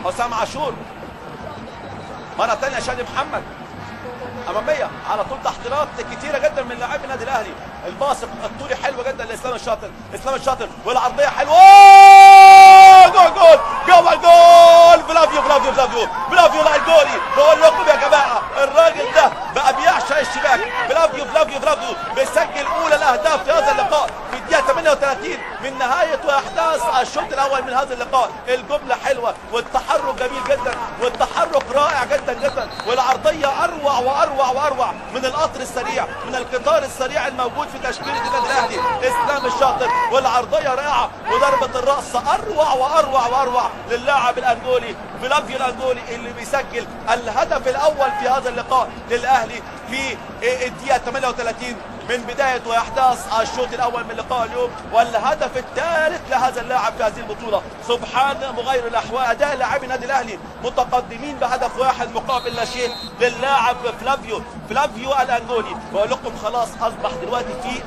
حسام عاشور مره ثانيه، شادي محمد اماميه على طول، تحضيرات كتيره جدا من لاعبي النادي الاهلي. الباسط الطولي حلو جدا لاسلام الشاطر، اسلام الشاطر والعرضيه حلوه، جول جول جوه الجول، فلافيو فلافيو فلافيو فلافيو الجولي. بقول لكم يا جماعه الراجل ده بقى بيعشق الشباك. فلافيو فلافيو فلافيو بيسجل اولى الاهداف في هذا اللقاء في الدقيقه 38 من نهايه واحداث الشوط الاول من هذا اللقاء. الجمله حلوه والتحرك جميل جدا والتحرك رائع جدا جدا، والعرضيه اروع واروع واروع من القطر السريع، من القطار السريع الموجود في تشكيله النادي الاهلي. اسلام الشاطر والعرضيه رائعه، وضربه الراس اروع واروع واروع للاعب الانجولي فلافيو الانجولي اللي بيسجل الهدف الاول في هذا اللقاء للاهلي في الدقيقه 38 من بدايه واحداث الشوط الاول من لقاء اليوم، والهدف الثالث لهذا اللاعب في هذه البطوله. سبحان مغير الاحوال، اداء لاعبي النادي الاهلي متقدمين بهدف واحد مقابل لا شيء للاعب فلافيو الانجولي. بقول لكم خلاص اصبح دلوقتي في